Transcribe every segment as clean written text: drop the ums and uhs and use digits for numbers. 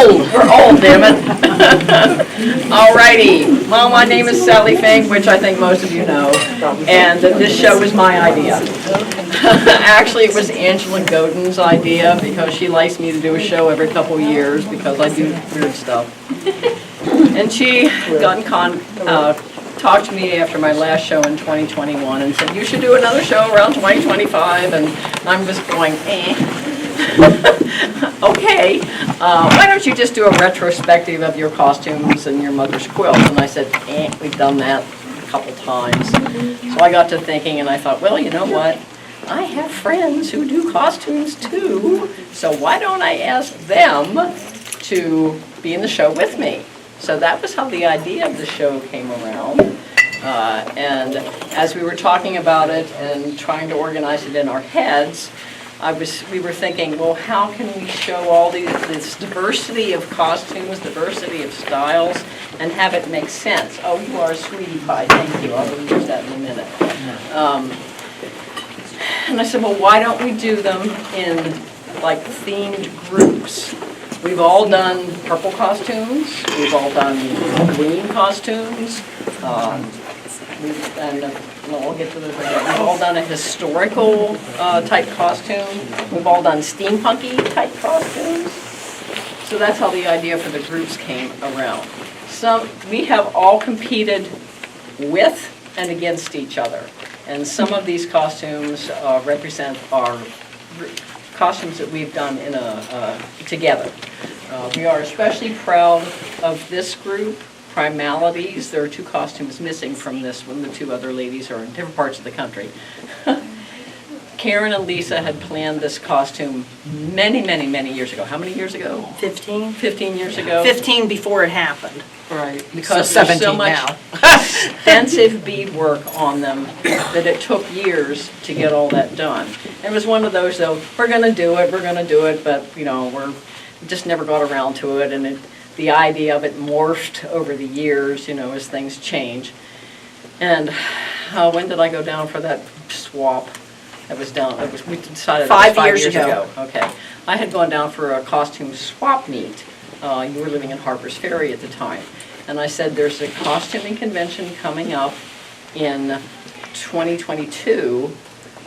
old. We're old, damn it. All righty. Well, my name is Sally Fink, which I think most of you know, and this show was my idea. Actually, it was Angela Godin's idea because she likes me to do a show every couple of years because I do weird stuff. And she talked to me after my last show in 2021 and said, you should do another show around 2025, and I'm just going, okay, why don't you just do a retrospective of your costumes and your mother's quilt? And I said, we've done that a couple times. So I got to thinking and I thought, well, you know what? I have friends who do costumes too, so why don't I ask them to be in the show with me? So that was how the idea of the show came around. And as we were talking about it and trying to organize it in our heads, we were thinking, well, how can we show all this diversity of costumes, diversity of styles, and have it make sense? Oh, you are a sweetie pie, thank you. I'll use that in a minute. And I said, well, why don't we do them in like themed groups? We've all done purple costumes, we've all done green costumes, we'll get to this again. We've all done a historical type costume, we've all done steampunky type costumes. So that's how the idea for the groups came around. We have all competed with and against each other. And some of these costumes represent our costumes that we've done together. We are especially proud of this group, Primalities. There are 2 costumes missing from this one. The 2 other ladies are in different parts of the country. Karen and Lisa had planned this costume many, many, many years ago. How many years ago? 15. 15 years ago. 15 before it happened. Right, because there's so much extensive beadwork on them that it took years to get all that done. It was one of those, though, we're going to do it, but, you know, we just never got around to it, and the idea of it morphed over the years, you know, as things change. And when did I go down for that swap? That was down, we decided 5 years ago. Okay. I had gone down for a costume swap meet. You were living in Harper's Ferry at the time. And I said, there's a costuming convention coming up in 2022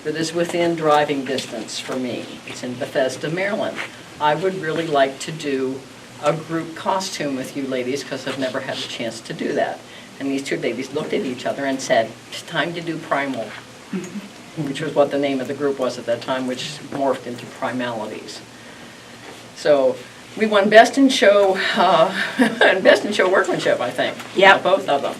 that is within driving distance for me. It's in Bethesda, Maryland. I would really like to do a group costume with you ladies because I've never had a chance to do that. And these 2 ladies looked at each other and said, it's time to do Primal, which was what the name of the group was at that time, which morphed into Primalities. So we won Best in Show and Best in Show Workmanship, I think. Yeah, both of them,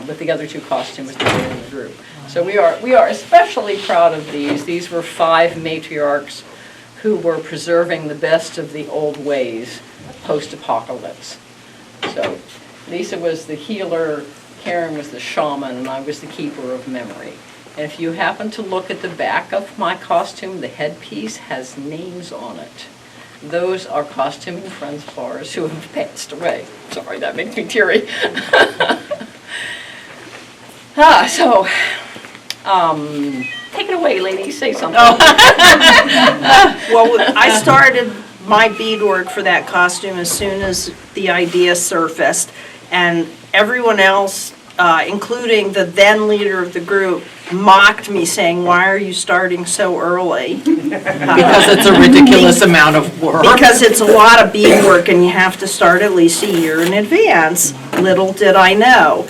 with the other 2 costumes that were in the group. So we are especially proud of these. These were 5 matriarchs who were preserving the best of the old ways post-apocalypse. So Lisa was the healer, Karen was the shaman, and I was the keeper of memory. And if you happen to look at the back of my costume, the headpiece has names on it. Those are costuming friends of ours who have passed away. Sorry, that makes me teary. Take it away, ladies. Say something. Well, I started my beadwork for that costume as soon as the idea surfaced, and everyone else, including the then leader of the group, mocked me saying, why are you starting so early? Because it's a ridiculous amount of work. Because it's a lot of beadwork and you have to start at least a year in advance. Little did I know.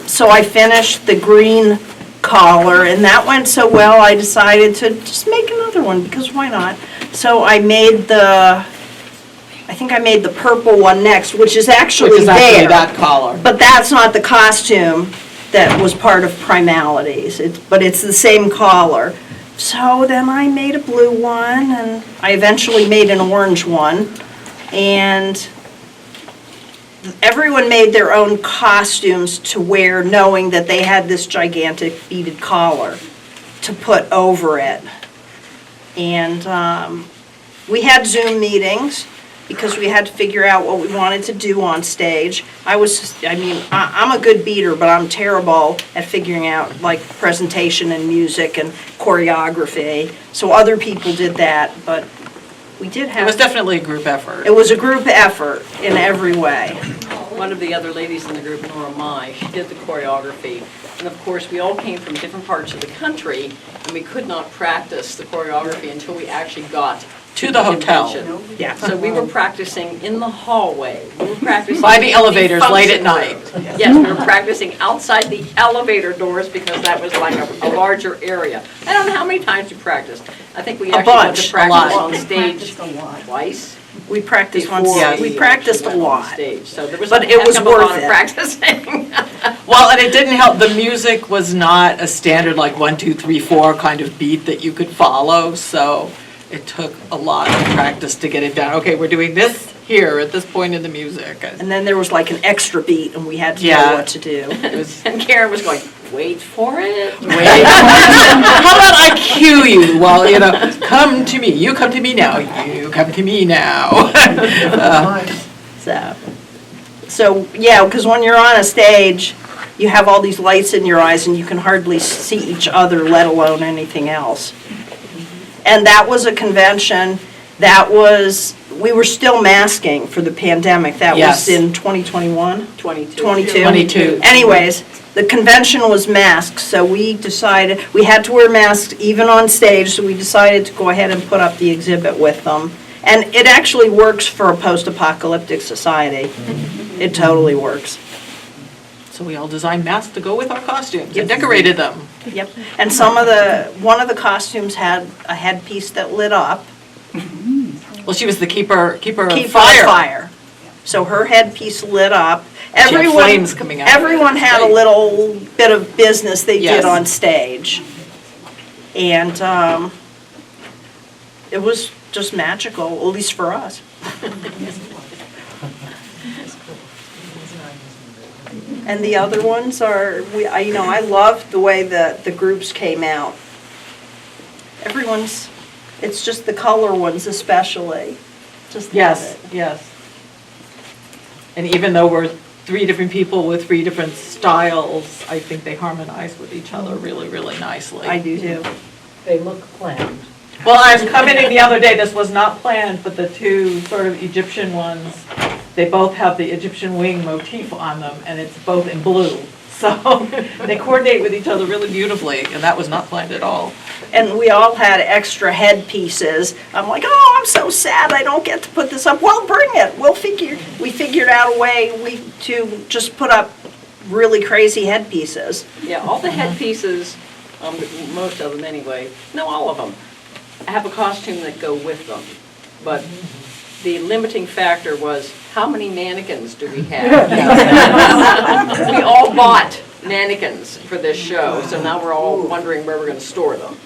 So I finished the green collar, and that went so well I decided to just make another one, because why not? So I made the purple one next, which is actually there. That collar. But that's not the costume that was part of Primalities, but it's the same collar. So then I made a blue one, and I eventually made an orange one, and everyone made their own costumes to wear, knowing that they had this gigantic beaded collar to put over it. And we had Zoom meetings because we had to figure out what we wanted to do on stage. I'm a good beater, but I'm terrible at figuring out like presentation and music and choreography. So other people did that, but we did It was have, definitely a group effort. it was a group effort in every way. One of the other ladies in the group, Nora Mai, she did the choreography. And of course, we all came from different parts of the country, and we could not practice the choreography until we actually got To the hotel. convention. Yeah. So we were practicing in the hallway. We were practicing By the in elevators late at function night. room. Yes, we were practicing outside the elevator doors because that was like a larger area. I don't know how many times we practiced. I think we A actually went bunch, to practice lot. on stage twice. We practiced once, before we actually practiced a went on lot. stage. So there was But a it was heck of a lot worth of it. practicing. Well, and it didn't help, the music was not a standard like 1, 2, 3, 4 kind of beat that you could follow, so it took a lot of practice to get it down. Okay, we're doing this here at this point in the music. And then there was like an extra beat, and we had to know Yeah. what to do. It was, And Karen was going, wait for it. wait, how about I cue you while, come to me, you come to me now, you come to me now. So, yeah, because when you're on a stage, you have all these lights in your eyes, and you can hardly see each other, let alone anything else. And that was a convention, we were still masking for the pandemic. That Yes. was in 2021? 22. 22. Anyways, the convention was masked, so we decided, we had to wear masks even on stage, so we decided to go ahead and put up the exhibit with them. And it actually works for a post-apocalyptic society. It totally works. So we all designed masks to go with our costumes and decorated them. Yep. And one of the costumes had a headpiece that lit up. Well, she was the keeper of Keeper of fire. fire. So her headpiece lit up. She had Everyone, flames coming out of it. everyone had a Great. little bit of business they Yes. did on stage. And it was just magical, at least for us. And the other ones are, I loved the way the groups came out. It's just the color ones especially. Just love Yes, it. yes. And even though we're 3 different people with 3 different styles, I think they harmonize with each other really, really nicely. I do too. They look planned. Well, I was commenting the other day, this was not planned, but the 2 sort of Egyptian ones, they both have the Egyptian wing motif on them, and it's both in blue. So they coordinate with each other really beautifully, and that was not planned at all. And we all had extra headpieces. I'm like, oh, I'm so sad I don't get to put this up. Well, bring it. We figured out a way to just put up really crazy headpieces. Yeah, all the headpieces, most of them anyway, no, all of them, have a costume that go with them. But the limiting factor was, how many mannequins do we have? We all bought mannequins for this show, so now we're all wondering where we're going to store them.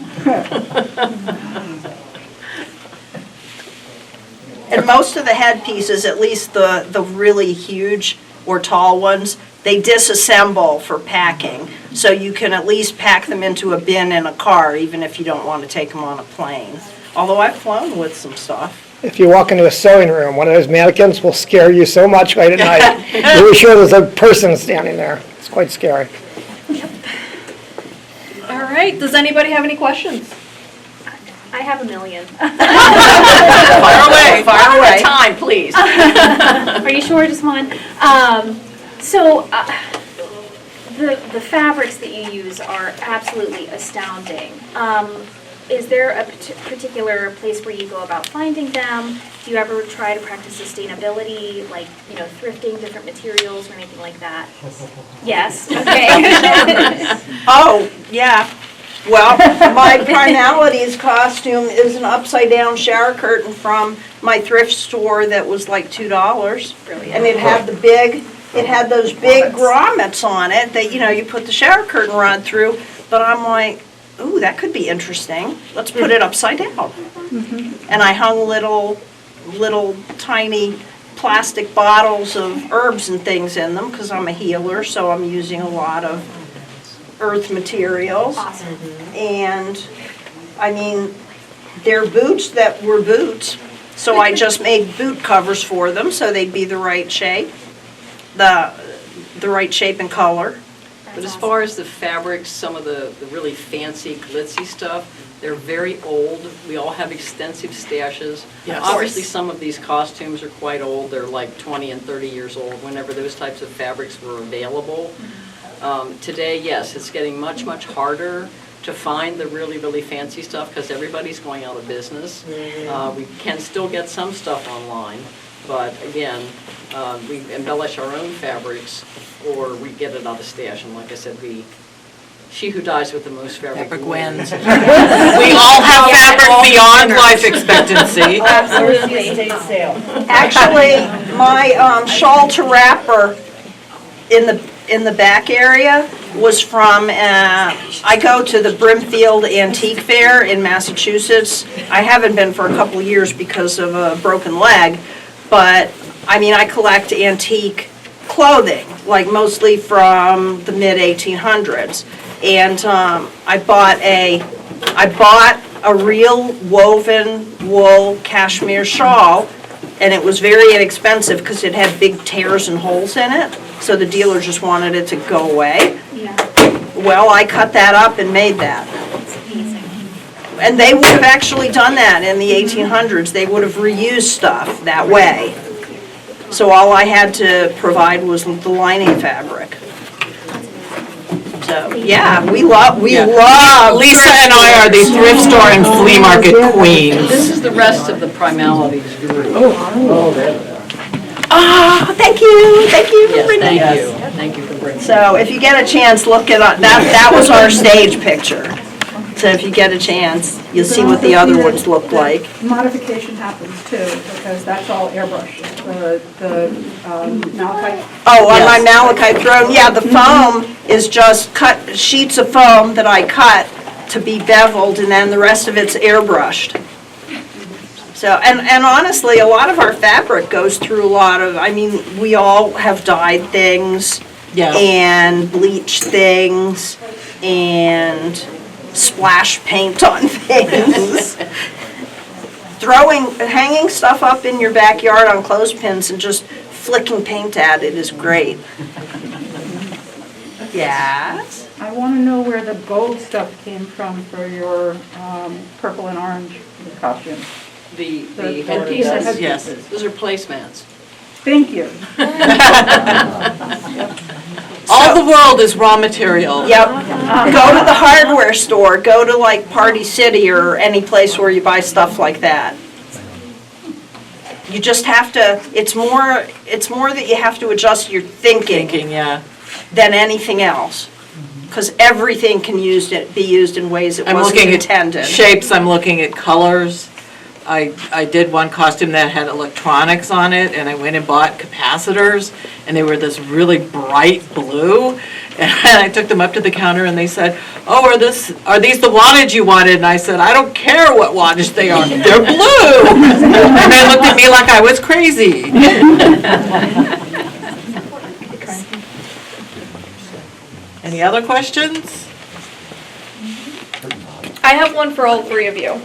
And most of the headpieces, at least the really huge or tall ones, they disassemble for packing. So you can at least pack them into a bin in a car, even if you don't want to take them on a plane. Although I've flown with some stuff. If you walk into a sewing room, one of those mannequins will scare you so much right at night. You're sure there's a person standing there. It's quite scary. All right, does anybody have any questions? I have a million. Fire away, fire One at away. a time, please. Are you sure, just one? The fabrics that you use are absolutely astounding. Is there a particular place where you go about finding them? Do you ever try to practice sustainability, like, thrifting different materials or anything like that? Yes, okay. Oh, yeah. Well, my Primalities costume is an upside-down shower curtain from my thrift store that was like $2. Brilliant. And it had those big grommets on it that, you put the shower curtain rod through. But I'm like, ooh, that could be interesting. Let's put it upside down. And I hung little tiny plastic bottles of herbs and things in them because I'm a healer, so I'm using a lot of earth materials. Awesome. And, they're boots that were boots, so I just made boot covers for them so they'd be the right shape, the right shape and color. But as far as the fabrics, some of the really fancy glitzy stuff, They're very old. We all have extensive stashes. Yes. Obviously, some of these costumes are quite old. They're like 20 and 30 years old whenever those types of fabrics were available. Today, yes, it's getting much, much harder to find the really, really fancy stuff because everybody's going out of business. We can still get some stuff online, but again, we embellish our own fabrics or we get it out of stash. And like I said, she who dies with the most fabric wins. We all have fabric beyond life expectancy. Absolutely. Estate sale. Actually, my shawl to wrapper in the back area was from, I go to the Brimfield Antique Fair in Massachusetts. I haven't been for a couple of years because of a broken leg, but I mean, I collect antique clothing, like mostly from the mid-1800s. And I bought a real woven wool cashmere shawl, and it was very inexpensive because it had big tears and holes in it, so the dealer just wanted it to go away. Yeah, Well, I cut that up and made that. it's amazing. And they would have actually done that in the 1800s. They would have reused stuff that way. So all I had to provide was the lining fabric. So, yeah, we love Lisa and I are the thrift store and flea market queens. This is the rest of the Primalities group. Oh, thank you for Yes, bringing thank us. you. Thank you for bringing. So if you get a chance, look at, that was our stage picture. So if you get a chance, you'll see what the other ones look like. Modification happens too, because that's all airbrushed. The malachite. Oh, on my malachite throne, yeah, the foam is just cut, sheets of foam that I cut to be beveled, and then the rest of it's airbrushed. So, and honestly, a lot of our fabric goes through a lot of, I mean, we all have dyed things Yeah. and bleached things and splash paint on things. Hanging stuff up in your backyard on clothespins and just flicking paint at it is great. Yes? I want to know where the gold stuff came from for your purple and orange costume. The The headpieces, headpieces. yes, those are placemats. Thank you. All the world is raw material. Yep. Go to the hardware store, go to like Party City or any place where you buy stuff like that. You just have to, it's more that you have to adjust your thinking Yeah. than anything else. Because everything can be used in ways it I'm wasn't looking intended. at shapes, I'm looking at colors. I did one costume that had electronics on it, and I went and bought capacitors, and they were this really bright blue. And I took them up to the counter, and they said, "Oh, are these the wattage you wanted?" And I said, "I don't care what wattage they are, they're blue." And they looked at me like I was crazy. Any other questions? I have one for all three of you.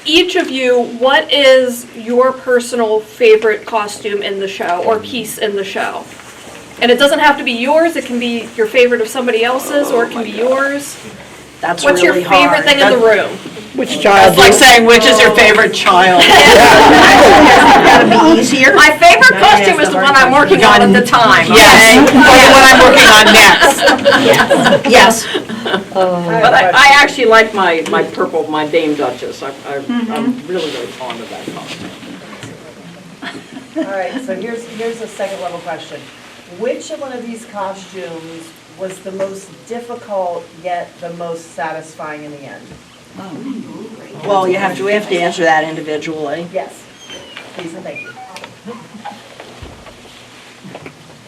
Each of you, what is your personal favorite costume in the show or piece in the show? And it doesn't have to be yours, it can be your favorite of somebody else's, or it can be yours. That's What's your really favorite hard. thing in the room? Which child? It's like saying, which is your favorite child? That'd be easier. My favorite costume is the one I'm working on at the time. Yes, or the one I'm working on next. Yes. But I actually like my purple, my Dame Duchess. I'm really, really fond of that costume. All right, so here's a second level question. Which one of these costumes was the most difficult yet the most satisfying in the end? Well, we have to answer that individually. Yes, please and thank you.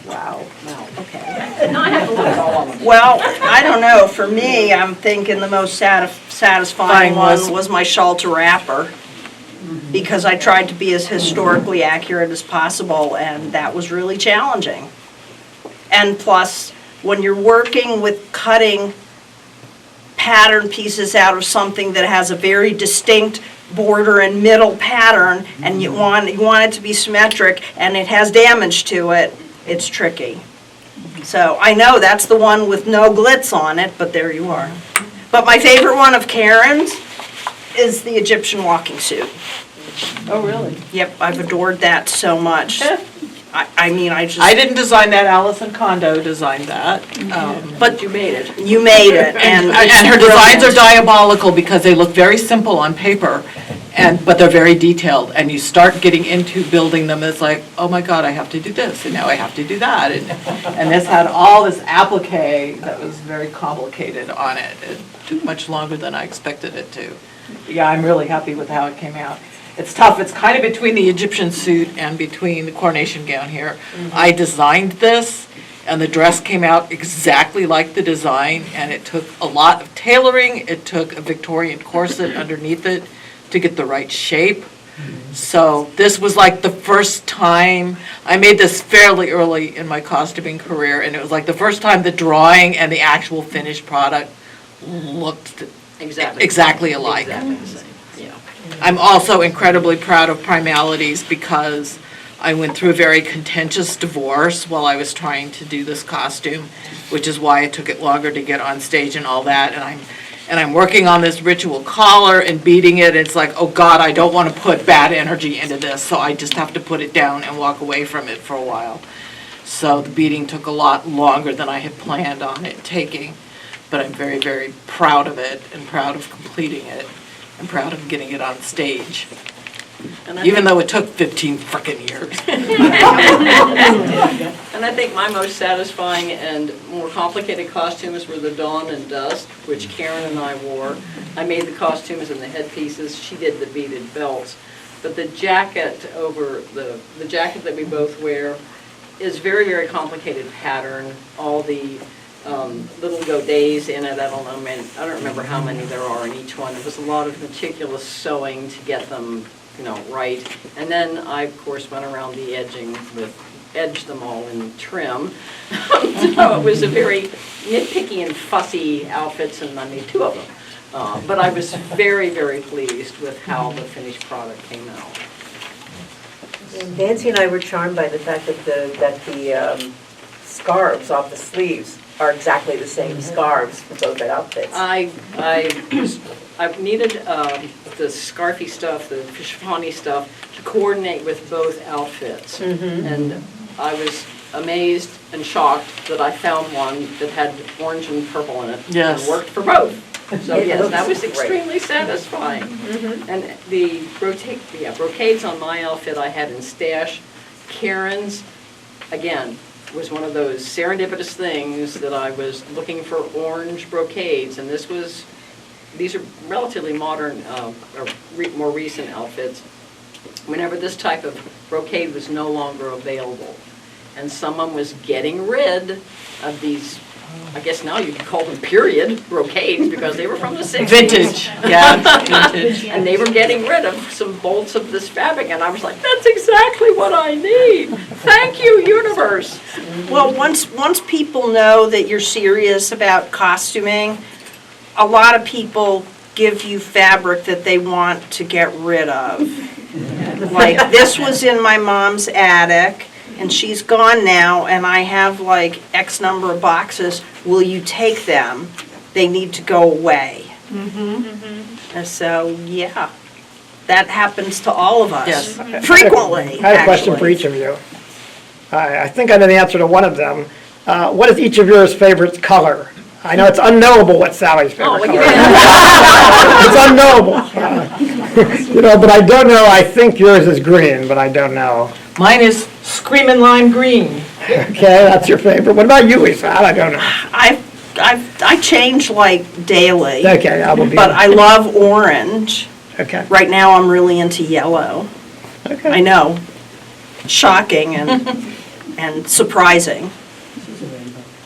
Wow, okay. Well, I don't know, for me, I'm thinking the most satisfying one was my shawl to wrapper, because I tried to be as historically accurate as possible, and that was really challenging. And plus, when you're working with cutting pattern pieces out of something that has a very distinct border and middle pattern, and you want it to be symmetric, and it has damage to it, it's tricky. So I know that's the one with no glitz on it, but there you are. But my favorite one of Karen's is the Egyptian walking suit. Oh, really? Yep, I've adored that so much. I mean, I just. I didn't design that, Allison Kondo designed that. But You made it. you made it, and And her designs are diabolical because they look very simple on paper, but they're very detailed. And you start getting into building them, it's like, oh my God, I have to do this, and now I have to do that. And this had all this applique that was very complicated on it. It took much longer than I expected it to. Yeah, I'm really happy with how it came out. It's tough, it's kind of between the Egyptian suit and between the coronation gown here. I designed this, and the dress came out exactly like the design, and it took a lot of tailoring. It took a Victorian corset underneath it to get the right shape. So this was like the first time, I made this fairly early in my costuming career, and it was like the first time the drawing and the actual finished product looked exactly alike. Exactly the same, yeah. I'm also incredibly proud of Primalities because I went through a very contentious divorce while I was trying to do this costume, which is why it took it longer to get on stage and all that. And I'm working on this ritual collar and beading it. It's like, oh God, I don't want to put bad energy into this, so I just have to put it down and walk away from it for a while. So the beading took a lot longer than I had planned on it taking, but I'm very, very proud of it and proud of completing it. I'm proud of getting it on stage, And I even think- though it took 15 frickin' years. And I think my most satisfying and more complicated costumes were the Dawn and Dusk, which Karen and I wore. I made the costumes and the headpieces, she did the beaded belts. But the jacket over, the jacket that we both wear is very, very complicated pattern. All the little godets in it, I don't remember how many there are in each one. It was a lot of meticulous sewing to get them, right. And then I, of course, went around the edged them all in trim. So it was a very nitpicky and fussy outfits, and I made two of them. But I was very, very pleased with how the finished product came out. Nancy and I were charmed by the fact that the scarves off the sleeves are exactly the same scarves for both outfits. I needed the scarfy stuff, the chiffony stuff, to coordinate with both outfits. And I was amazed and shocked that I found one that had orange and purple in it. Yes. And worked for both. So It yes, looks that was great. extremely satisfying. And the brocades on my outfit I had in stash. Karen's, again, was one of those serendipitous things that I was looking for orange brocades, and these are relatively modern, more recent outfits. Whenever this type of brocade was no longer available, and someone was getting rid of these, I guess now you could call them period brocades because they were from the 60s. Vintage, yeah, vintage. And they were getting rid of some bolts of this fabric, and I was like, that's exactly what I need. Thank you, universe. Well, once people know that you're serious about costuming, a lot of people give you fabric that they want to get rid of. Like, this was in my mom's attic, and she's gone now, and I have like X number of boxes. Will you take them? They need to go away. And so, yeah, that happens to all of us. Yes. Frequently, I have a question for actually. each of you. I think I know the answer to one of them. What is each of yours favorite color? I know it's unknowable what Sally's favorite color is. It's unknowable. But I don't know, I think yours is green, but I don't know. Mine is screaming lime green. Okay, that's your favorite. What about you, Lisa? I don't know. I change like daily. Okay, I will be. But I love orange. Okay. Right now, I'm really into yellow. Okay. I know, shocking and surprising.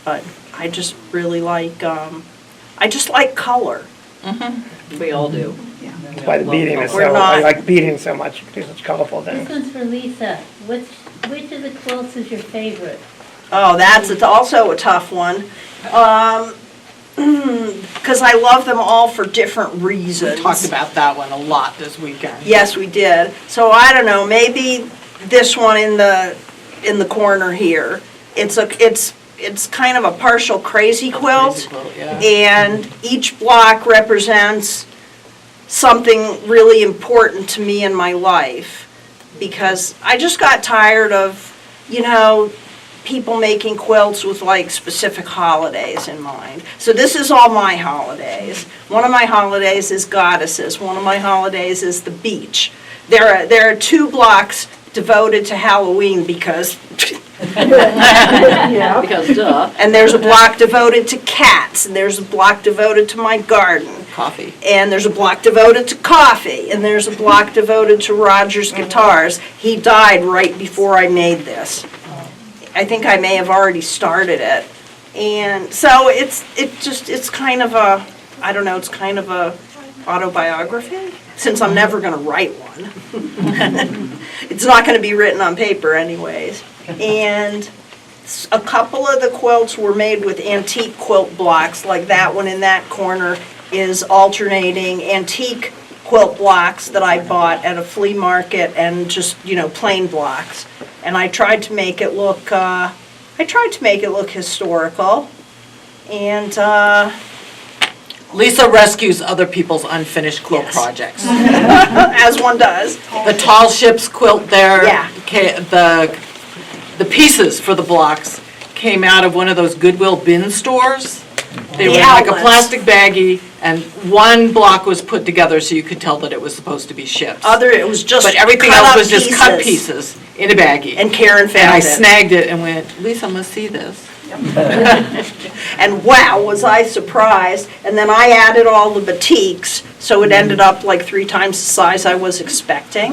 But I just really like, I just like color. We all do. That's why the beading is We're so, not- I like beading so much. You can do such colorful This things. one's for Lisa. Which of the quilts is your favorite? Oh, it's also a tough one. Because I love them all for different reasons. We talked about that one a lot this weekend. Yes, we did. So I don't know, maybe this one in the corner here. It's it's kind of a partial crazy quilt. Yeah. And each block represents something really important to me in my life. Because I just got tired of, people making quilts with like specific holidays in mind. So this is all my holidays. One of my holidays is goddesses. One of my holidays is the beach. There are 2 blocks devoted to Halloween because Because duh. and there's a block devoted to cats, and there's a block devoted to my garden, Coffee. and there's a block devoted to coffee, and there's a block devoted to Roger's guitars. He died right before I made this. I think I may have already started it. And so it's kind of a, I don't know, it's kind of a autobiography, since I'm never gonna write one. It's not gonna be written on paper anyways. And a couple of the quilts were made with antique quilt blocks, like that one in that corner is alternating antique quilt blocks that I bought at a flea market and just, plain blocks. And I tried to make it look, historical. And, Lisa rescues other people's unfinished quilt Yes. projects. as one does. The tall ships quilt there. Yeah. The pieces for the blocks came out of one of those Goodwill bin stores. They were The in like a outlets. plastic baggie, and one block was put together so you could tell that it was supposed to be ships. It was just But everything cut else up was just cut pieces in a baggie. And Karen And found I it. snagged it and went, Lisa must see this. And wow, was I surprised. And then I added all the batiks, so it ended up like 3 times the size I was expecting.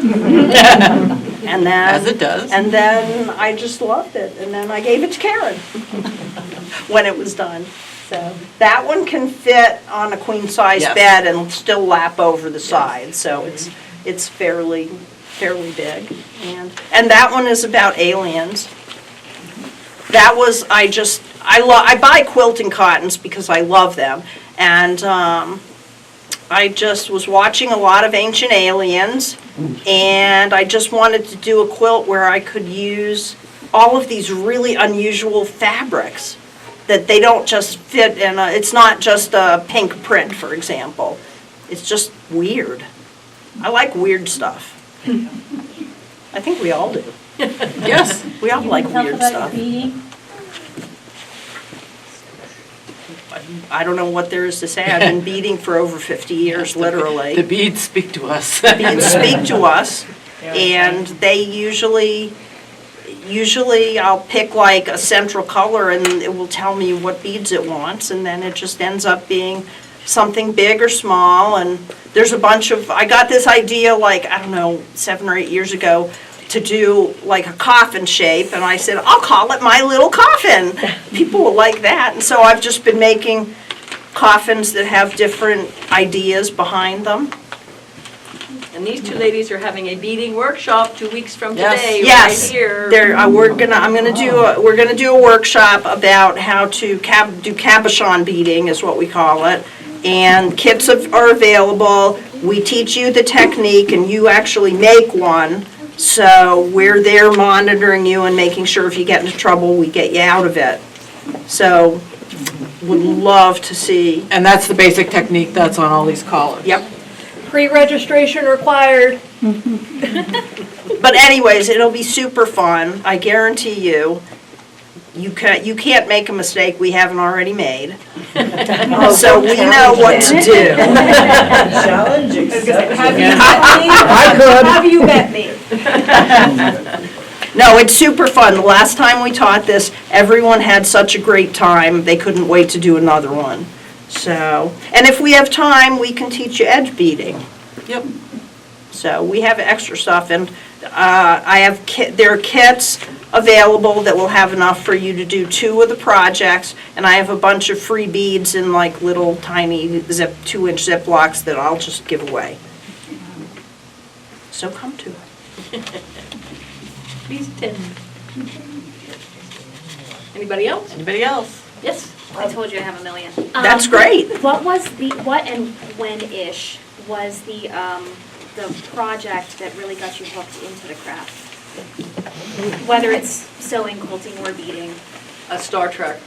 And then, As it does. And then I just loved it. And then I gave it to Karen when it was done. So that one can fit on a queen-size Yes. bed and still lap over the sides. So it's fairly big. And that one is about aliens. That was, I buy quilting cottons because I love them. And I just was watching a lot of Ancient Aliens, and I just wanted to do a quilt where I could use all of these really unusual fabrics, that they don't just fit in it's not just a pink print, for example. It's just weird. I like weird stuff. I think we all do. Yes. We all like Talk weird about stuff. your beading. I don't know what there is to say. I've been beading for over 50 years, The literally. beads speak to us. Beads speak to us, and they usually I'll pick like a central color and it will tell me what beads it wants, and then it just ends up being something big or small. And there's a bunch of, I got this idea like, I don't know, 7 or 8 years ago, to do like a coffin shape, and I said, I'll call it my little coffin. People will like that, and so I've just been making coffins that have different ideas behind them. And these 2 ladies are having a beading workshop 2 weeks from Yes. today, right Yes, here. we're gonna do a workshop about how to do cabochon beading, is what we call it. And kits are available. We teach you the technique, and you actually make one. So we're there monitoring you and making sure if you get into trouble, we get you out of it. So would love to see. And that's the basic technique that's on all these collars. Yep. Pre-registration required. But anyways, it'll be super fun. I guarantee you. You can't make a mistake we haven't already made. So we know what to do. Challenge accepted. Have you met me? No, it's super fun. The last time we taught this, everyone had such a great time, they couldn't wait to do another one. So, and if we have time, we can teach you edge beading. Yep. So we have extra stuff, and there are kits available that will have enough for you to do 2 of the projects, and I have a bunch of free beads in like little tiny 2-inch Ziplocs that I'll just give away. So come to it. Please attend. Anybody else? Anybody else? Yes? I told you I have a million. That's great. What and when-ish was the project that really got you hooked into the craft? Whether it's sewing, quilting, or beading. Star Trek.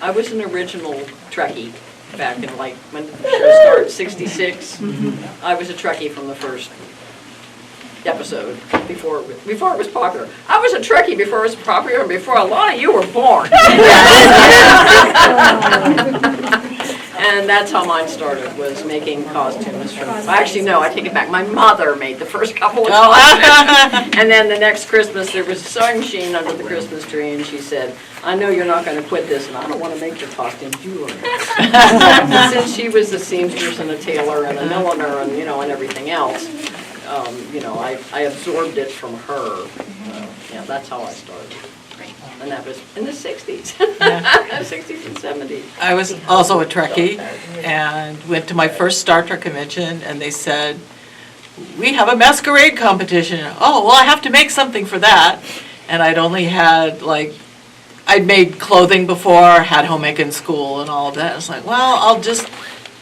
I was an original Trekkie back in like, when the show started, 66. I was a Trekkie from the first episode, before it was popular. I was a Trekkie before it was popular and before a lot of you were born. And that's how mine started, was making costumes from, actually, no, I take it back. My mother made the first couple of costumes. And then the next Christmas, there was a sewing machine under the Christmas tree, and she said, I know you're not going to quit this, and I don't want to make your costumes, you learn. Since she was a seamstress and a tailor and a milliner and, and everything else, I absorbed it from her. Yeah, that's how I started. And that was in the 60s, 60s and 70s. I was also a Trekkie and went to my first Star Trek convention, and they said, we have a masquerade competition. Oh, well, I have to make something for that. And I'd only had, I'd made clothing before, had home ec in school and all of that. I was like, well, I'll just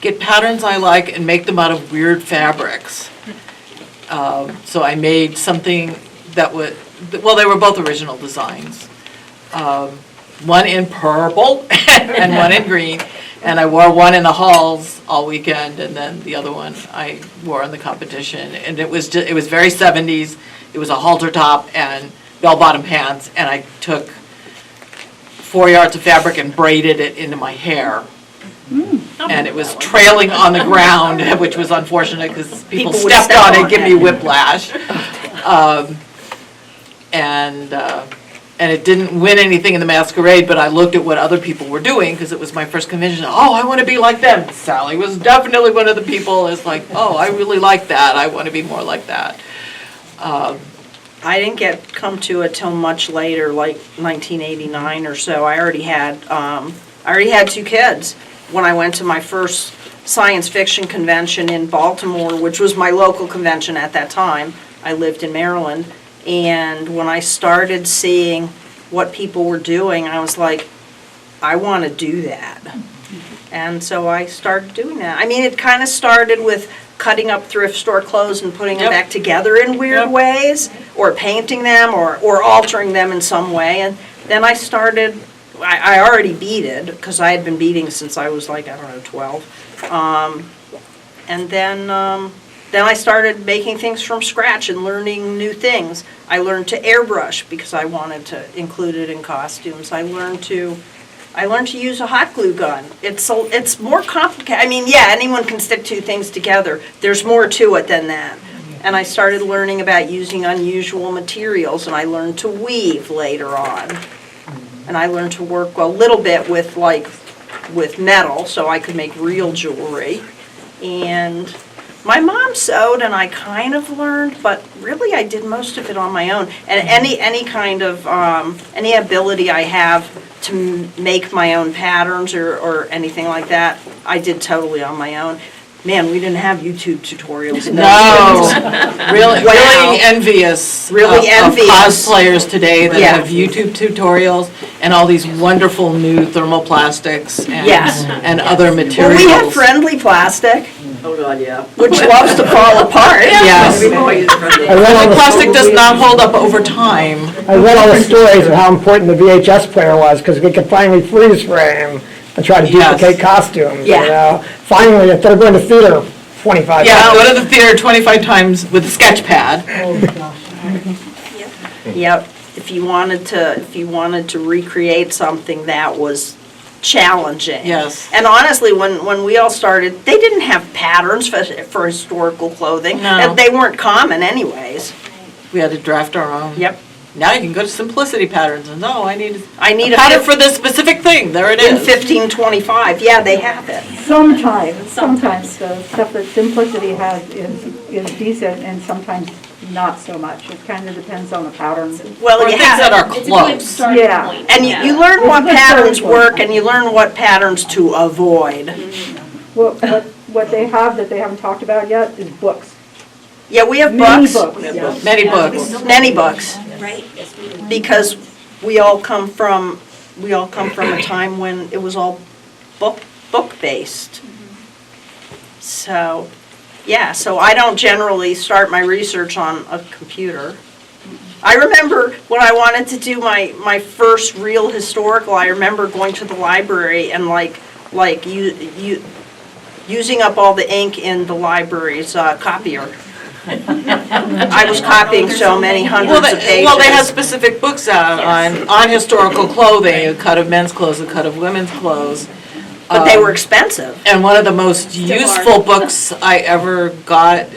get patterns I like and make them out of weird fabrics. So I made something that would, well, they were both original designs. One in purple and one in green, and I wore one in the halls all weekend, and then the other one I wore in the competition. And it was very 70s. It was a halter top and bell-bottom pants, and I took 4 yards of fabric and braided it into my hair. And it was trailing on the ground, which was unfortunate because people stepped on it and give me whiplash. And it didn't win anything in the masquerade, but I looked at what other people were doing because it was my first convention. Oh, I want to be like them. Sally was definitely one of the people. It's like, oh, I really like that. I want to be more like that. I didn't come to it till much later, like 1989 or so. I already had 2 kids when I went to my first science fiction convention in Baltimore, which was my local convention at that time. I lived in Maryland. And when I started seeing what people were doing, I was like, I want to do that. And so I started doing that. I mean, it kind of started with cutting up thrift store clothes and putting them back together in weird ways, or painting them, or altering them in some way. And then I started, I already beaded, because I had been beading since I was 12. And then I started making things from scratch and learning new things. I learned to airbrush because I wanted to include it in costumes. I learned to use a hot glue gun. It's more complicated. I mean, yeah, anyone can stick 2 things together. There's more to it than that. And I started learning about using unusual materials, and I learned to weave later on. And I learned to work a little bit with metal, so I could make real jewelry. And my mom sewed, and I kind of learned, but really I did most of it on my own. And any kind of, any ability I have to make my own patterns or anything like that, I did totally on my own. Man, we didn't have YouTube tutorials in those days. Really envious of cosplayers today that have YouTube tutorials and all these wonderful new thermoplastics and other materials. Well, we have Friendly Plastic. Oh, God, yeah. Which loves to fall apart. Yes. Plastic does not hold up over time. I read all the stories of how important the VHS player was because we could finally freeze frame and try to duplicate costumes. Finally, instead of going to theater 25 times. Yeah, go to the theater 25 times with a sketch pad. Oh, gosh. Yep. If you wanted to recreate something that was challenging. Yes. And honestly, when we all started, they didn't have patterns for historical clothing. No. They weren't common anyways. We had to draft our own. Yep. Now you can go to Simplicity Patterns and I need a pattern for this specific thing. There it is. In 1525. Yeah, they have it. Sometimes the stuff that Simplicity has is decent, and sometimes not so much. It kind of depends on the pattern. Well, Or you things that are close. Yeah. And you learn what patterns work, and you learn what patterns to avoid. What they have that they haven't talked about yet is books. Yeah, we have Many books. books. Many books. Many books. Right? Because we all come from a time when it was all book-based. So I don't generally start my research on a computer. I remember when I wanted to do my first real historical, I remember going to the library and using up all the ink in the library's copier. I was copying so many hundreds of pages. Well, they had specific books out on historical clothing, a cut of men's clothes, a cut of women's clothes. But they were expensive. And one of the most useful books I ever got,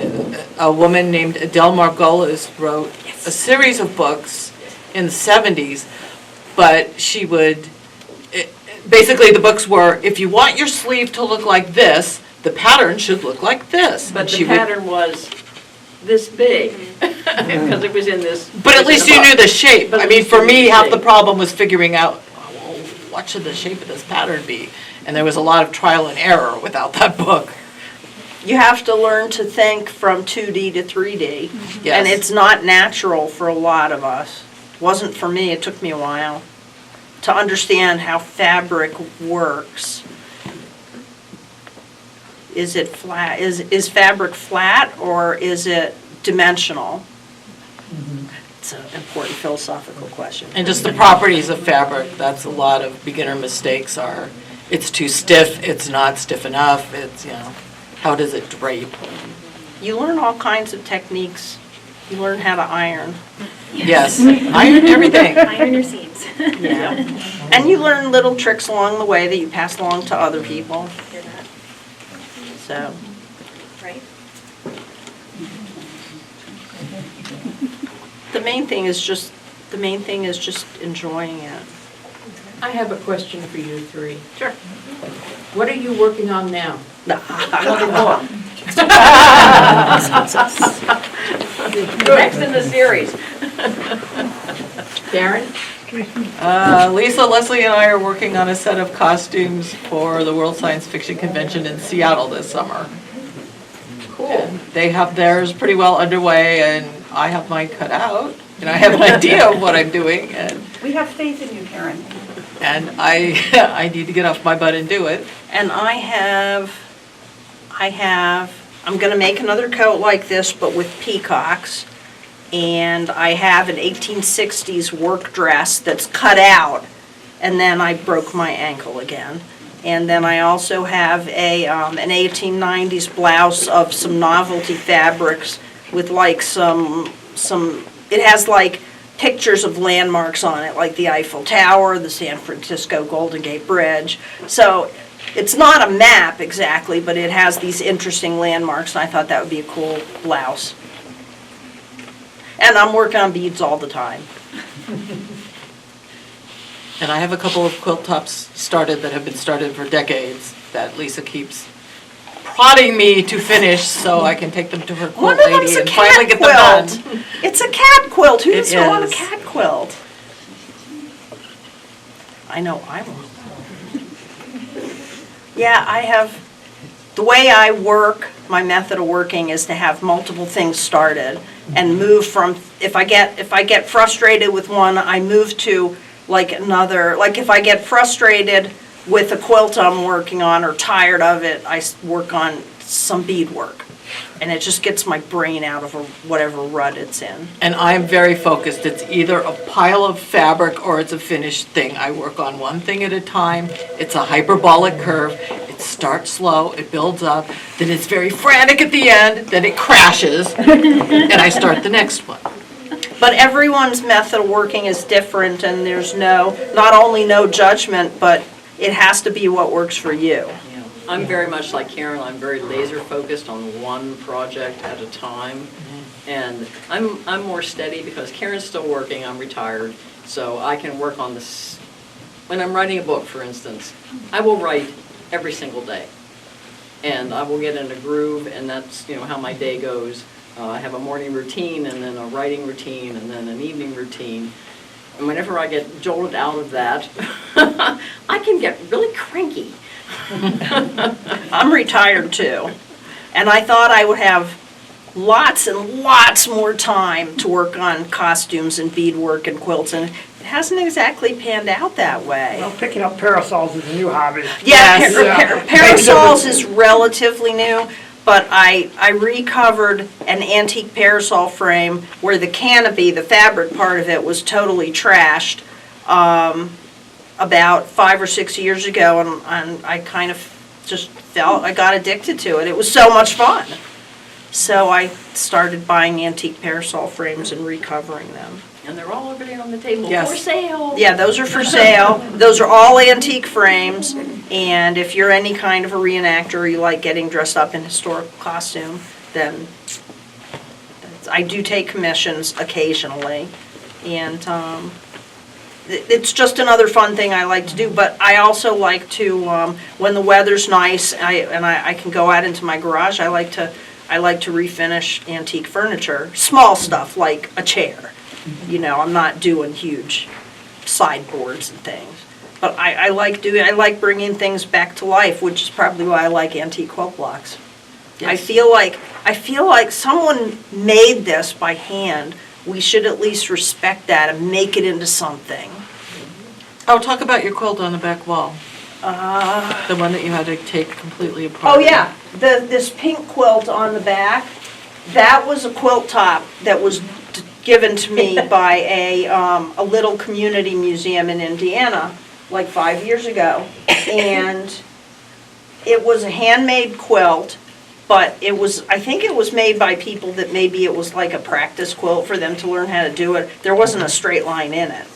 a woman named Adele Margolis wrote a series of books in the 70s, but she would, basically the books were, if you want your sleeve to look like this, the pattern should look like this. But the pattern was this big, because it was in this. But at least you knew the shape. I mean, for me, half the problem was figuring out, well, what should the shape of this pattern be? And there was a lot of trial and error without that book. You have to learn to think from 2D to 3D. Yes. And it's not natural for a lot of us. Wasn't for me, it took me a while to understand how fabric works. Is it flat, is fabric flat or is it dimensional? It's an important philosophical question. And just the properties of fabric, that's a lot of beginner mistakes are, it's too stiff, it's not stiff enough, it's, how does it drape? You learn all kinds of techniques. You learn how to iron. Yes, iron everything. Iron your seams. Yeah. And you learn little tricks along the way that you pass along to other people. Hear that, So, right? the main thing is just enjoying it. I have a question for you three. Sure. What are you working on now? Another book. Next in the series. Darren? Lisa, Leslie, and I are working on a set of costumes for the World Science Fiction Convention in Seattle this summer. Cool. They have theirs pretty well underway, and I have mine cut out, and I have an idea of what I'm doing, and We have faith in you, Karen. I need to get off my butt and do it. And I'm gonna make another coat like this, but with peacocks. And I have an 1860s work dress that's cut out, and then I broke my ankle again. And then I also have an 1890s blouse of some novelty fabrics with like it has like pictures of landmarks on it, like the Eiffel Tower, the San Francisco Golden Gate Bridge. So it's not a map exactly, but it has these interesting landmarks, and I thought that would be a cool blouse. And I'm working on beads all the time. And I have a couple of quilt tops started that have been started for decades that Lisa keeps prodding me to finish so I can take them to her One quilt of them's lady a and finally cat get them done. quilt. It's a cat quilt. Who doesn't want a is. cat quilt? I know I want. Yeah, the way I work, my method of working is to have multiple things started and move from, if I get frustrated with one, I move to like another, like if I get frustrated with a quilt I'm working on or tired of it, I work on some beadwork. And it just gets my brain out of whatever rut it's in. And I'm very focused. It's either a pile of fabric or it's a finished thing. I work on one thing at a time. It's a hyperbolic curve. It starts slow, it builds up, then it's very frantic at the end, then it crashes, and I start the next one. But everyone's method of working is different, and there's not only no judgment, but it has to be what works for you. Yeah. I'm very much like Karen. I'm very laser focused on one project at a time. And I'm more steady because Karen's still working, I'm retired, so I can work on this. When I'm writing a book, for instance, I will write every single day. And I will get in a groove, and that's how my day goes. I have a morning routine, and then a writing routine, and then an evening routine. And whenever I get jolted out of that, I can get really cranky. I'm retired too, and I thought I would have lots and lots more time to work on costumes and beadwork and quilts, and it hasn't exactly panned out that way. Well, picking up parasols is a new hobby. Yeah, Yes. parasols is relatively new, but I recovered an antique parasol frame where the canopy, the fabric part of it, was totally trashed about 5 or 6 years ago, and I kind of just I got addicted to it. It was so much fun. So I started buying antique parasol frames and recovering them. And they're all over there on the table Yes. for sale. Yeah, those are for sale. Those are all antique frames, and if you're any kind of a reenactor or you like getting dressed up in historical costume, then I do take commissions occasionally, and it's just another fun thing I like to do. But I also like to, when the weather's nice and I can go out into my garage, I like to refinish antique furniture, small stuff like a chair. You know, I'm not doing huge sideboards and things. But I like bringing things back to life, which is probably why I like antique quilt blocks. I feel like someone made this by hand. We should at least respect that and make it into something. Oh, talk about your quilt on the back wall. The one that you had to take completely apart. Oh, yeah, this pink quilt on the back, that was a quilt top that was given to me by a little community museum in Indiana, like 5 years ago. And it was a handmade quilt, but I think it was made by people that maybe it was like a practice quilt for them to learn how to do it. There wasn't a straight line in it.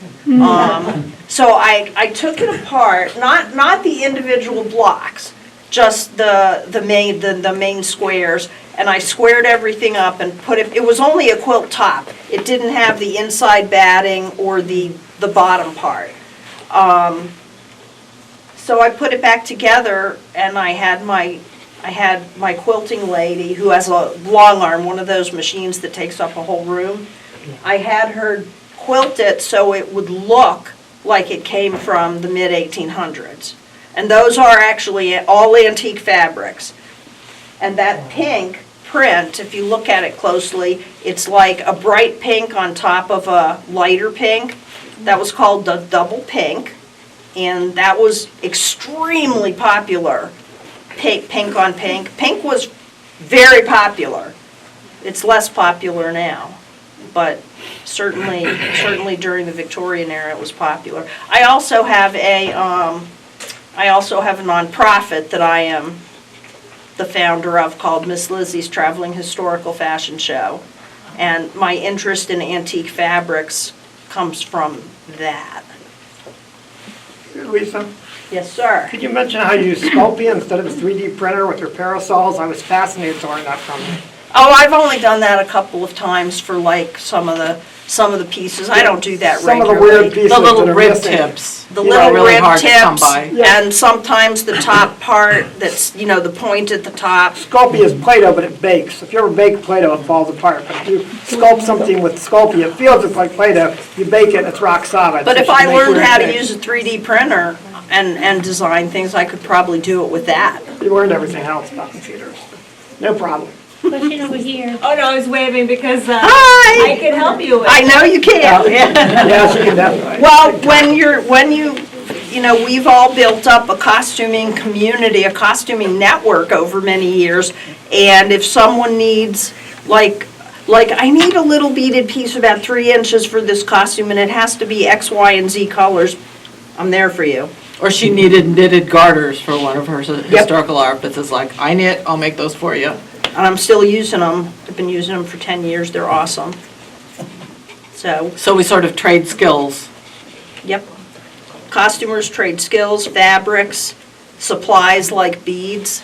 So I took it apart, not the individual blocks, just the main squares, and I squared everything up and put it was only a quilt top. It didn't have the inside batting or the bottom part. So I put it back together, and I had my quilting lady, who has a long arm, one of those machines that takes up a whole room. I had her quilt it so it would look like it came from the mid-1800s. And those are actually all antique fabrics. And that pink print, if you look at it closely, it's like a bright pink on top of a lighter pink. That was called the double pink, and that was extremely popular. Pink on pink. Pink was very popular. It's less popular now, but certainly during the Victorian era it was popular. I also have a nonprofit that I am the founder of called Miss Lizzie's Traveling Historical Fashion Show, and my interest in antique fabrics comes from that. Lisa, Yes, sir. could you mention how you use Sculpey instead of a 3D printer with your parasols? I was fascinated to learn that from you. Oh, I've only done that a couple of times for like some of the pieces. I don't do that Some of the regularly. weird pieces The little that are rib missing. tips. The you know, little really rib hard to come tips, by. and sometimes the top part that's, the point at the top. Sculpey is Play-Doh, but it bakes. If you ever bake Play-Doh, it falls apart. But if you sculpt something with Sculpey, it feels just like Play-Doh. You bake it, it's rock solid. But So if you I make learned weird how to things. use a 3D printer and design things, I could probably do it with that. You learned everything else about computers. No problem. Question over here. Oh, no, I was waving because Hi! I can help you with I know you can. Yes, you can definitely. Well, when you we've all built up a costuming community, a costuming network over many years, and if someone needs, like I need a little beaded piece about 3 inches for this costume, and it has to be X, Y, and Z colors, I'm there for you. Or she needed knitted garters for one of her historical outfits. It's like, I knit, I'll make those for you. And I'm still using them. I've been using them for 10 years. They're awesome. So, We sort of trade skills. yep. Costumers trade skills, fabrics, supplies like beads,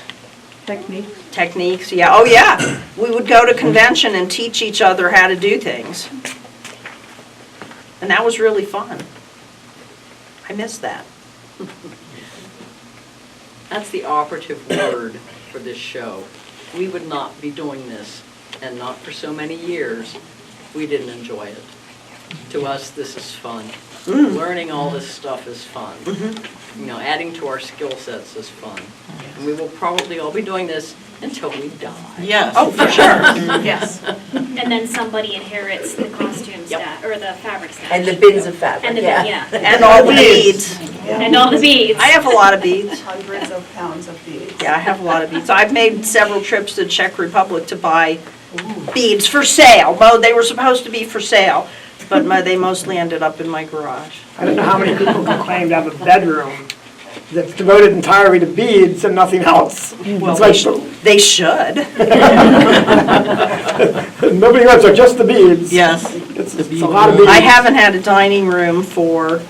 techniques. Yeah. Oh, yeah. We would go to convention and teach each other how to do things. And that was really fun. I miss that. That's the operative word for this show. We would not be doing this, and not for so many years, if we didn't enjoy it. To us, this is fun. Learning all this stuff is fun. Adding to our skill sets is fun. And we will probably all be doing this until we die. Yes. Oh, for sure. Yes. And then somebody inherits the costume Yep. stash, or the fabric stash. And the bins of fabric, And the, yeah. yeah. And all the beads. And all the beads. I have a lot of beads. Hundreds of pounds of beads. Yeah, I have a lot of beads. I've made several trips to the Czech Republic to buy beads for sale. Well, they were supposed to be for sale, but they mostly ended up in my garage. I don't know how many people can claim to have a bedroom that's devoted entirely to beads and nothing else. Well, It's like, they should. nobody wants are just the beads. Yes. It's a lot of beads. I haven't had a dining room for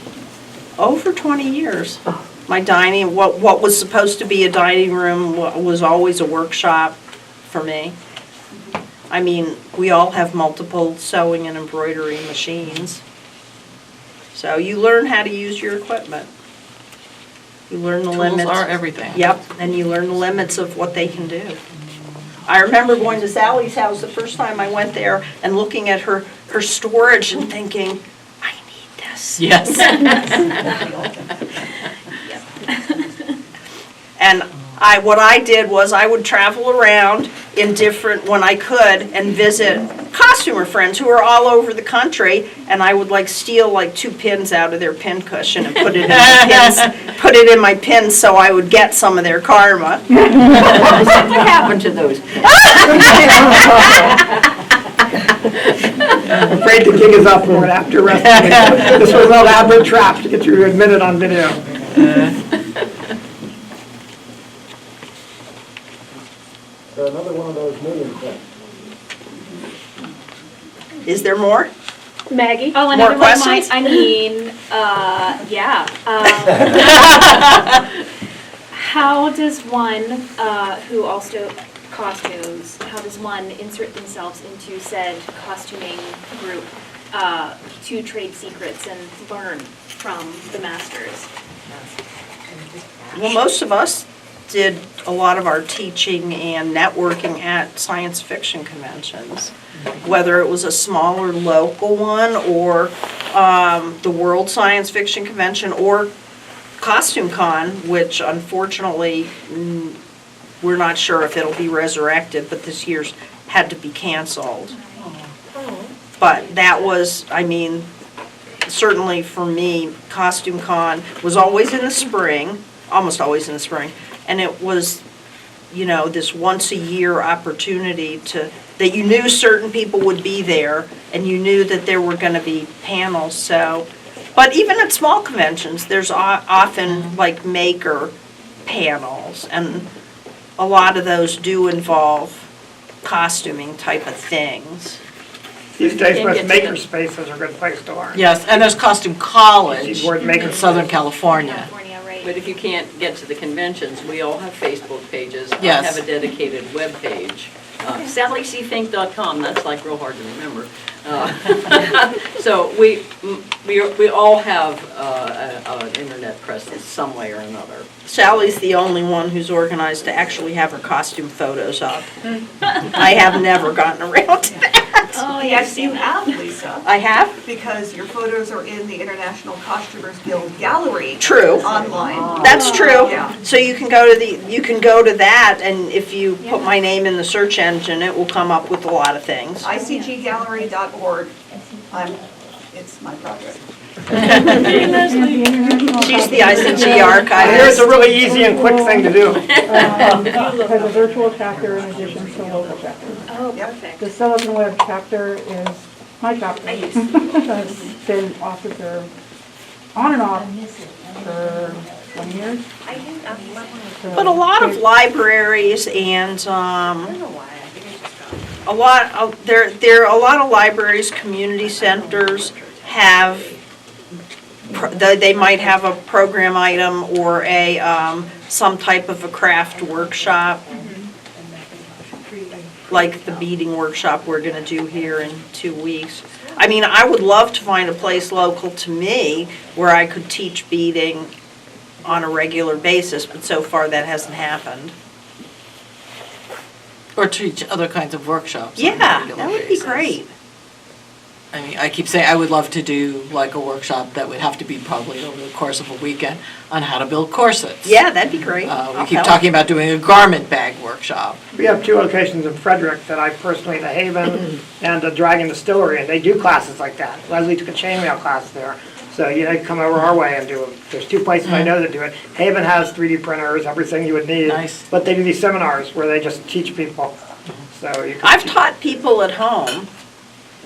over 20 years. My dining, what was supposed to be a dining room was always a workshop for me. I mean, we all have multiple sewing and embroidery machines. So you learn how to use your equipment. You learn the limits. Tools are everything. Yep, and you learn the limits of what they can do. I remember going to Sally's house the first time I went there and looking at her storage and thinking, I need this. Yes. And what I did was I would travel around when I could, and visit costumer friends who are all over the country, and I would steal 2 pins out of their pin cushion and put it in my pins so I would get some of their karma. What happened to those? I'm afraid the gig is up for it after wrestling. This was an elaborate trap to get you admitted on video. Another one of those million things. Is there more? Maggie? Oh, More another one of mine, questions? I mean, yeah. How does one who also costumes, how does one insert themselves into said costuming group to trade secrets and learn from the masters? Well, most of us did a lot of our teaching and networking at science fiction conventions, whether it was a smaller local one or the World Science Fiction Convention or Costume Con, which unfortunately we're not sure if it'll be resurrected, but this year's had to be canceled. But that was, I mean, certainly for me, Costume Con was always in the spring, almost always in the spring, and it was, this once-a-year opportunity that you knew certain people would be there, and you knew that there were going to be panels, so. But even at small conventions, there's often maker panels, and a lot of those do involve costuming type of things. These days, most maker spaces are a good place to learn. Yes, and there's Costume College Word maker in Southern California. California, right? But if you can't get to the conventions, we all have Facebook pages. Yes. I have a dedicated web page. SallyCFink.com, that's real hard to remember. So we all have an internet presence some way or another. Sally's the only one who's organized to actually have her costume photos up. I have never gotten around to that. Oh, Yes, you have, Lisa, I have? because your photos are in the International Costumers Guild gallery. True. Online. That's true. Yeah. So you can go to that, and if you put my name in the search engine, it will come up with a lot of things. ICGgallery.org. It's my project. She's the ICG Here's archivist. a really easy and quick thing to do. Has a virtual chapter in addition to a local chapter. Oh, perfect. The Silicon Web chapter is my chapter. It's been offered there on and off for 20 years. But a lot of libraries and a lot of libraries, community centers have they might have a program item or some type of a craft workshop, like the beading workshop we're going to do here in 2 weeks. I mean, I would love to find a place local to me where I could teach beading on a regular basis, but so far that hasn't happened. Or teach other kinds of workshops. on a Yeah, regular that would be basis. great. I mean, I keep saying I would love to do a workshop that would have to be probably over the course of a weekend on how to build corsets. Yeah, that'd be great. We I'll keep help. talking about doing a garment bag workshop. We have 2 locations in Frederick that I personally, the Haven and the Dragon Distillery, and they do classes like that. Leslie took a chainmail class there. So you come over our way and do them. There's 2 places I know that do it. Haven has 3D printers, everything you would need. Nice. But they do these seminars where they just teach people. So you can. I've taught people at home.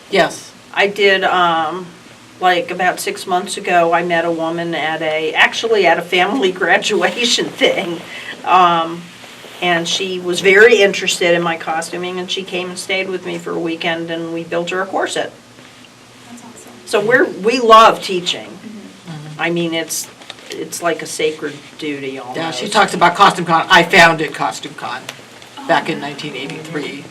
Yes. I did, like about 6 months ago, I met a woman actually at a family graduation thing. And she was very interested in my costuming, and she came and stayed with me for a weekend, and we built her a corset. That's awesome. So we love teaching. I mean, it's like a sacred duty almost. Yeah, she talks about Costume Con. I founded Costume Con back in 1983.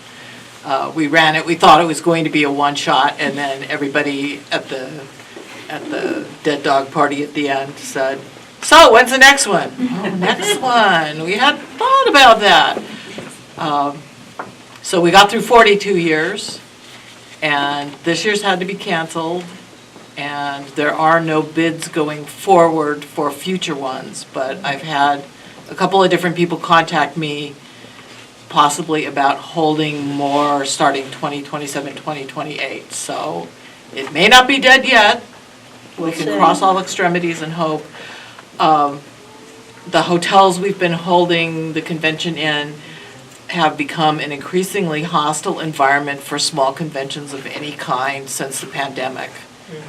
We ran it, we thought it was going to be a one-shot, and then everybody at the dead dog party at the end said, "So, when's the next one?" "Oh, next one, we hadn't thought about that." So we got through 42 years, and this year's had to be canceled, and there are no bids going forward for future ones, but I've had a couple of different people contact me possibly about holding more starting 2027, 2028. So it may not be dead yet. We can cross all extremities and hope. The hotels we've been holding the convention in have become an increasingly hostile environment for small conventions of any kind since the pandemic.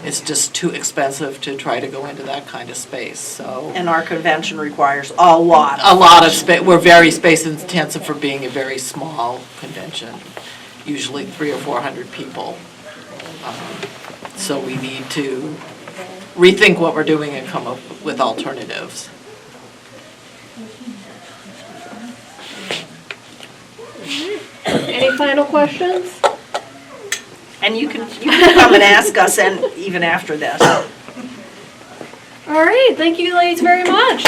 It's just too expensive to try to go into that kind of space, so. And our convention requires a lot. A lot of space, we're very space intensive for being a very small convention, usually 300 or 400 people. So we need to rethink what we're doing and come up with alternatives. Any final questions? And you can come and ask us, and even after this. All right, thank you ladies very much.